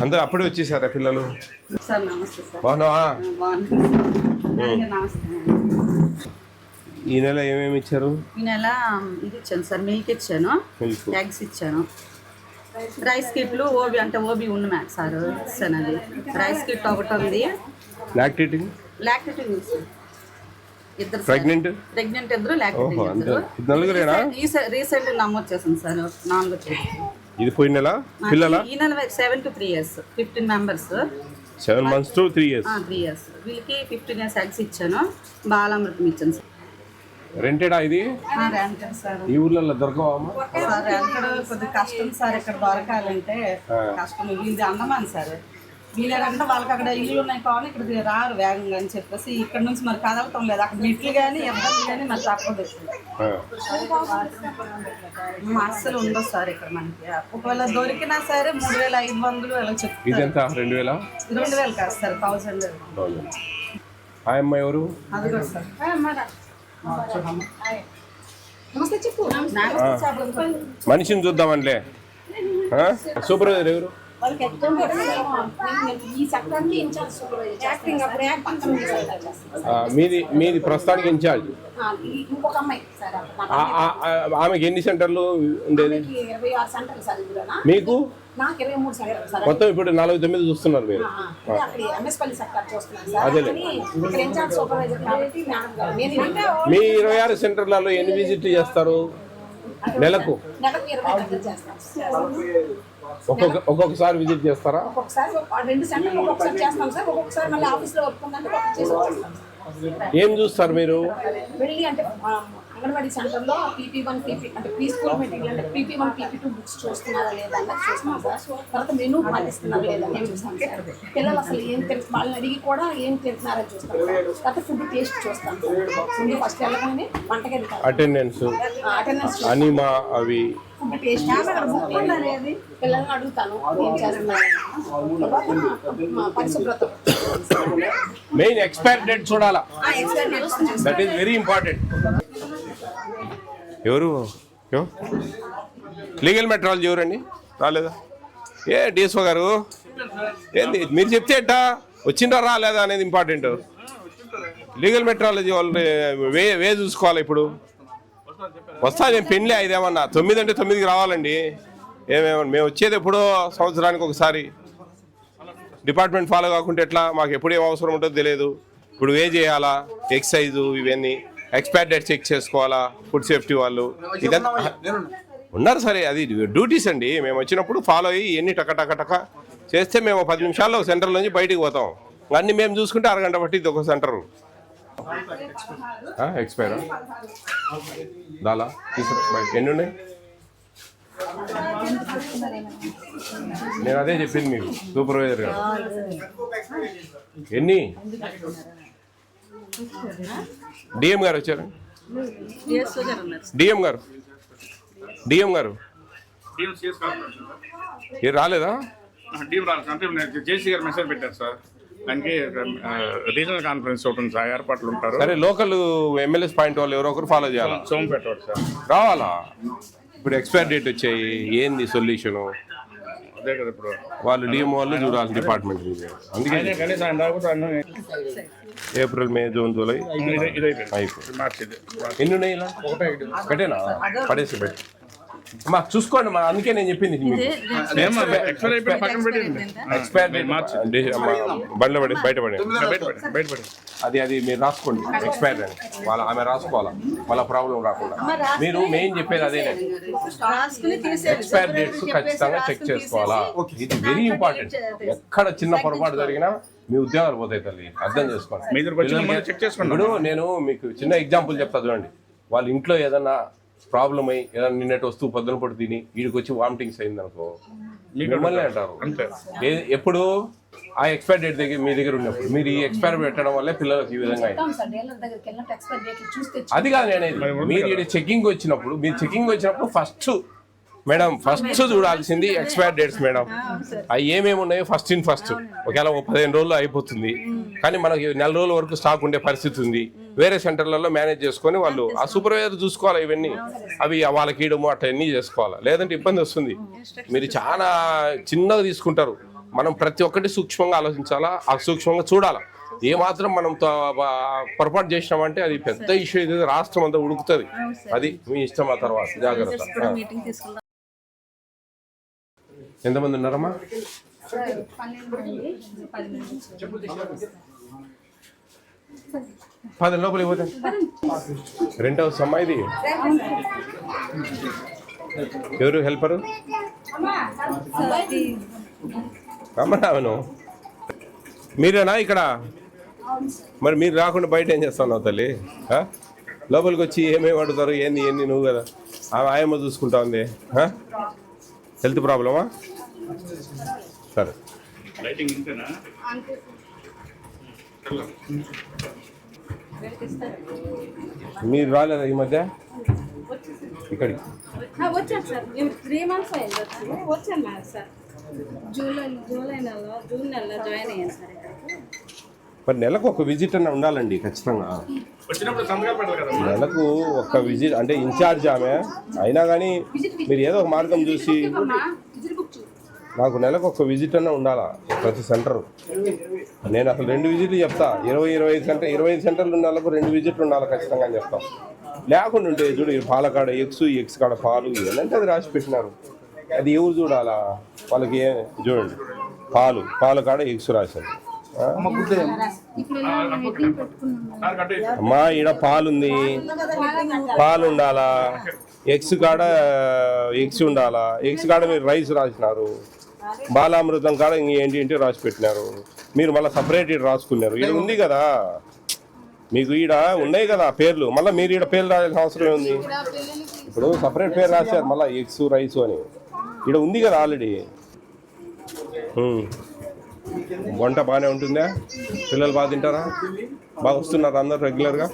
అందరూ అప్పుడే వచ్చేసారా పిల్లలు? సార్ నమస్తే సార్. బాగున్నావా? నమస్తే. ఈ నెల ఏమేమి ఇచ్చారు? ఈ నెల ఇది ఇచ్చాను సార్, మిల్క్ ఇచ్చాను, ఎగ్స్ ఇచ్చాను, రైస్ కిట్లు ఓబీ అంటే ఓబీ ఉన్న సార్ ఇచ్చాను. అది రైస్ కిట్ ఒకటి ఉంది. లాక్టేటింగ్ ఇద్దరు ప్రెగ్నెంట్ ఇద్దరు, లాక్టేటింగ్ ఇద్దరు. రీసెంట్ నమోదు చేసాను సార్ 4 తేదీ. ఇది పోయిన నెల పిల్లల? ఈ నెల 7 to 3 years 15 members 7 months to 3 years. 3 years వీళ్ళకి 15 years ఎగ్స్ ఇచ్చాను, బాలామృతం ఇచ్చాను సార్. రెంటెడా ఇది? Rented sir. ఈ ఊర్లలో దొరకవా సార్? రెంటెడ్ కొద్దిగా కష్టం సార్, ఇక్కడ దొరకాలంటే కష్టం. వీళ్ళది అందమాన్ సార్, వీళ్ళంటే వాళ్ళకి అక్కడ ఇల్లు ఉన్నాయి కావాలి, ఇక్కడ రారు వేగంగా అని చెప్పేసి ఇక్కడ నుంచి మరి కదలటం లేదు. అక్కడ మెట్లు కానీ ఇబ్బంది కానీ మరి తప్పదు, అస్సలు ఉండదు సార్ ఇక్కడ మనకి. ఒకవేళ దొరికినా సరే 3500 అలా చెప్తారు. 2000 కాదు సార్, 1000. ఆ అమ్మాయి ఎవరు? అది కూడా సార్. మనిషిని చూద్దామనిలే. సూపర్వైజర్ ఎవరు? మీది ప్రస్తుతానికి ఇన్ఛార్జ్. ఆమెకి ఎన్ని సెంటర్లు ఉండేది? మీకు మొత్తం ఇప్పుడు 49 చూస్తున్నారు మీరు. అదేలే. మీ 26 సెంటర్లలో ఎన్ని విజిట్లు చేస్తారు నెలకు? ఒక్కొక్కసారి విజిట్ చేస్తారా? ఏం చూస్తారు మీరు? అంగన్వాడీ సెంటర్లో PP1 అంటే ప్రీ స్కూల్ మెటీరియల్ అంటే PP1 PP2 బుక్స్ చూస్తున్నారా లేదా అన్నది చూస్తున్నాం సార్. తర్వాత మెనూ పాటిస్తున్నారు లేదా ఏం చూస్తాం సార్. పిల్లలు అసలు ఏం తెలుసు వాళ్ళని అడిగి కూడా ఏం తింటున్నారని చూస్తాం. తర్వాత ఫుడ్ టేస్ట్ చూస్తాం. ముందు ఫస్ట్ వెళ్ళగానే వంటగది అటెండెన్స్ అనిమా అవి ఫుడ్ టేస్ట్ పిల్లల్ని అడుగుతాను ఏం చేస్తున్నారు. పరిశుభ్రత మెయిన్ ఎక్స్పైర్ డేట్ చూడాలా, దట్ ఈస్ వెరీ ఇంపార్టెంట్. ఎవరు లీగల్ మెట్రాలజీ ఎవరండి? రాలేదా? ఏ డిఎస్ఓ గారు ఏంది మీరు చెప్తే ఎట్టా వచ్చిందా రాలేదా అనేది ఇంపార్టెంట్. లీగల్ మెట్రాలజీ వాళ్ళు వే చూసుకోవాలి. ఇప్పుడు వస్తా నేను పెళ్ళి 5 ఏమన్నా 9 అంటే 9కి రావాలండి. ఏమేమన్నా మేము వచ్చేది ఎప్పుడో సంవత్సరానికి ఒకసారి. డిపార్ట్మెంట్ ఫాలో కాకుంటే ఎట్లా? మాకు ఎప్పుడు ఏం అవసరం ఉంటుందో తెలియదు. ఇప్పుడు వే చేయాలా, ఎక్సైజు ఇవన్నీ, ఎక్స్పైర్ డేట్ చెక్ చేసుకోవాలా, ఫుడ్ సేఫ్టీ వాళ్ళు ఇదంతా ఉన్నారు. సరే అది డ్యూటీస్ అండి. మేము వచ్చినప్పుడు ఫాలో అయ్యి ఎన్ని టక చేస్తే మేము 10 నిమిషాల్లో సెంటర్ నుంచి బయటికి పోతాం. అన్నీ మేము చూసుకుంటే అరగంట పట్టింది ఒక సెంటర్. ఎక్స్పైర్ దాలా తీసుకురా. ఎన్ని ఉన్నాయి? నేను అదే చెప్పింది మీకు సూపర్వైజర్ గారు. ఎన్ని? డిఎం గారు వచ్చారు? డిఎం గారు ఏ రాలేదా? జేసీ గారు మెసేజ్ పెట్టారు సార్. దానికి రీజనల్ కాన్ఫరెన్స్ ఒకటి ఉంది సార్, ఏర్పాట్లు ఉంటారు. సరే లోకల్ ఎమ్మెల్యేస్ పాయింట్ వాళ్ళు ఎవరో ఒకరు ఫాలో చేయాలి. సోమపేట సార్ రావాలా? ఇప్పుడు ఎక్స్పైర్ డేట్ వచ్చాయి, ఏంది సొల్యూషను? అదే కదా ఇప్పుడు వాళ్ళు డిఎం వాళ్ళు చూడాలి డిపార్ట్మెంట్. అందుకే ఏప్రిల్ మే జూన్ జూలై అయిపోయింది. ఎన్ని ఉన్నాయి ఇలా? ఒకటేనా? పడేసి పెట్టి అమ్మా చూసుకోండి. అందుకే నేను చెప్పింది బండ్లో పడి బయటపడి అది మీరు రాసుకోండి ఎక్స్పైర్ అని. ఆమె రాసుకోవాలా, వాళ్ళ ప్రాబ్లం రాకుండా. మీరు మెయిన్ చెప్పేది అదే, ఎక్స్పైర్ డేట్స్ ఖచ్చితంగా చెక్ చేసుకోవాలా. ఇది వెరీ ఇంపార్టెంట్. ఎక్కడ చిన్న పొరపాటు జరిగినా మీ ఉద్యోగాలు పోతాయి తల్లి, అర్థం చేసుకోండి. ఇప్పుడు నేను మీకు చిన్న ఎగ్జాంపుల్ చెప్తా చూడండి. వాళ్ళ ఇంట్లో ఏదన్నా ప్రాబ్లం అయ్యి ఏదైనా నిన్నటి వస్తువు పొద్దున పొడి తిని వీడికి వచ్చి వామిటింగ్స్ అయింది అనుకో, మిమ్మల్ని అంటారు. ఎప్పుడు ఆ ఎక్స్పైర్ డేట్ దగ్గర మీ దగ్గర ఉన్నప్పుడు మీరు ఈ ఎక్స్పైర్ పెట్టడం వల్లే పిల్లలకు ఈ విధంగా అది కాదు. నేను మీరు చెకింగ్ వచ్చినప్పుడు ఫస్ట్ మేడం ఫస్ట్ చూడాల్సింది ఎక్స్పైర్ డేట్స్ మేడం. అవి ఏమేమి ఉన్నాయో ఫస్ట్ ఇన్ ఫస్ట్. ఒకవేళ 15 రోజుల్లో అయిపోతుంది, కానీ మనకి నెల రోజుల వరకు స్టాక్ ఉండే పరిస్థితి ఉంది. వేరే సెంటర్లలో మేనేజ్ చేసుకొని వాళ్ళు ఆ సూపర్వైజర్ చూసుకోవాలి. ఇవన్నీ అవి వాళ్ళకి ఇవ్వడము అట్లా అన్నీ చేసుకోవాలి, లేదంటే ఇబ్బంది వస్తుంది. మీరు చాలా చిన్నగా తీసుకుంటారు. మనం ప్రతి ఒక్కటి సూక్ష్మంగా ఆలోచించాలా, ఆ సూక్ష్మంగా చూడాలా. ఏమాత్రం మనం పొరపాటు చేసినామంటే అది పెద్ద ఇష్యూ, ఇది రాష్ట్రం అంతా ఉడుకుతుంది. అది మీ ఇష్టం. ఆ తర్వాత జాగ్రత్త. ఎంతమంది ఉన్నారమ్మా? 10 లోపల ఇవ్వదు. రెంట్ హౌస్ అమ్మా ఇది. ఎవరు హెల్పరు? అమ్మను మీరేనా ఇక్కడ? మరి మీరు రాకుండా బయట ఏం చేస్తున్నావు తల్లి? లోపలికి వచ్చి ఏమేమి అడుగుతారు? ఏంది నువ్వు కదా ఆయమ్మ చూసుకుంటా ఉంది. హెల్త్ ప్రాబ్లమా? సరే. మీరు రాలేదా ఈ మధ్య ఇక్కడికి? వచ్చాను సార్, నేను 3 months అయింది వచ్చాను సార్. జూన్ నెలలో జాయిన్ అయ్యాను సార్. మరి నెలకు ఒక విజిట్ అన్న ఉండాలండి ఖచ్చితంగా. నెలకు ఒక విజిట్ అంటే ఇన్ఛార్జ్ ఆమె అయినా కానీ మీరు ఏదో ఒక మార్గం చూసి నాకు నెలకు ఒక విజిట్ అన్న ఉండాలా ప్రతి సెంటర్. నేను అసలు 2 విజిట్లు చెప్తా. 25 సెంటర్లు ఉన్న వాళ్ళకు 2 విజిట్లు ఉండాలి ఖచ్చితంగా అని చెప్తాం. లేకుండా ఉంటే చూడు పాలకాడ ఎక్స్ కాడ పాలు ఇవన్నీ అది రాసి పెట్టినారు. అది ఎవరు చూడాలా? వాళ్ళకి చూడండి పాలు కాడ ఎగ్స్ రాశారు. అమ్మా ఈడ పాలుంది, పాలు ఉండాలా. ఎగ్స్ కాడ ఎగ్స్ ఉండాలా. ఎగ్స్ కాడ మీరు రైస్ రాసినారు. బాలామృతం కాడ ఏంటి రాసి పెట్టినారు. మీరు మళ్ళీ సపరేట్ ఈడ రాసుకున్నారు. ఈడ ఉంది కదా మీకు, ఈడ ఉన్నాయి కదా పేర్లు. మళ్ళీ మీరు ఈడ పేర్లు రాయాల్సిన అవసరం ఉంది. ఇప్పుడు సపరేట్ పేరు రాశారు మళ్ళీ ఎగ్స్ రైస్ అని. ఈడ ఉంది కదా ఆల్రెడీ. వంట బాగానే ఉంటుందా? పిల్లలు బాగా తింటారా? బాగా వస్తున్నారా అందరు రెగ్యులర్గా?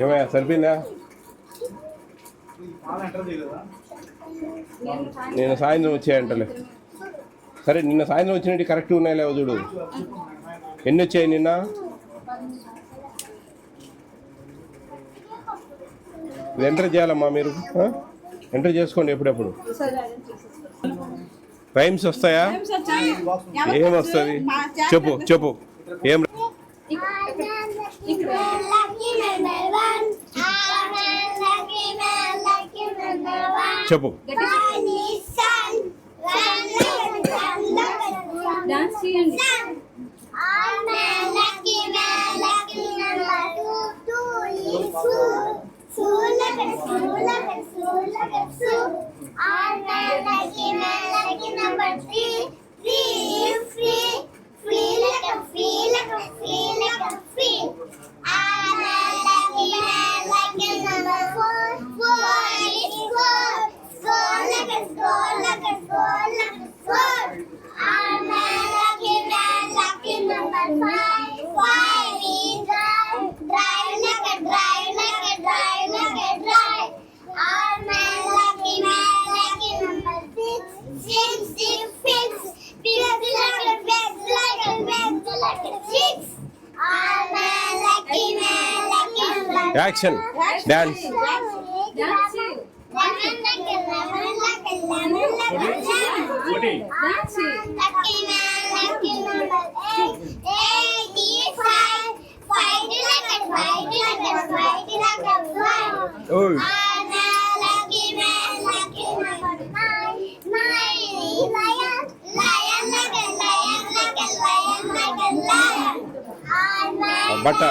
ఏమయ్యా సరిపోయిందా? నేను సాయంత్రం వచ్చాయంటలే. సరే నిన్న సాయంత్రం వచ్చినట్టు కరెక్ట్గా ఉన్నాయి లేవు చూడు. ఎన్ని వచ్చాయి నిన్న? ఎంటర్ చేయాలమ్మా మీరు. ఎంటర్ చేసుకోండి ఎప్పుడెప్పుడు. రైమ్స్ వస్తాయా? ఏం వస్తుంది చెప్పు. ఏం చెప్పు. Action dance. బట్ట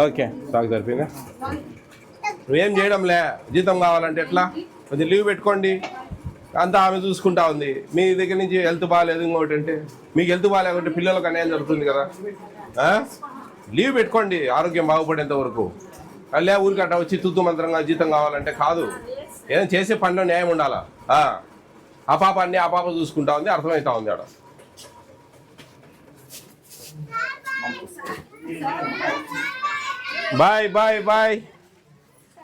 ఓకే సాగు సరిపోయిందా? నువ్వేం చేయడంలే. జీతం కావాలంటే ఎట్లా? కొద్దిగా లీవ్ పెట్టుకోండి. అంతా ఆమె చూసుకుంటా ఉంది. మీ దగ్గర నుంచి హెల్త్ బాగాలేదు ఇంకోటి అంటే, మీకు హెల్త్ బాగాలేకుంటే పిల్లలకు అన్యాయం జరుగుతుంది కదా. లీవ్ పెట్టుకోండి ఆరోగ్యం బాగుపడేంత వరకు. అల్లే ఊరికి అట్లా వచ్చి తుత్తు మంత్రంగా జీతం కావాలంటే కాదు. ఏదైనా చేసే పనిలో న్యాయం ఉండాలా. ఆ పాప అన్నీ ఆ పాప చూసుకుంటా ఉంది, అర్థమవుతా ఉంది ఆడ. Bye bye bye.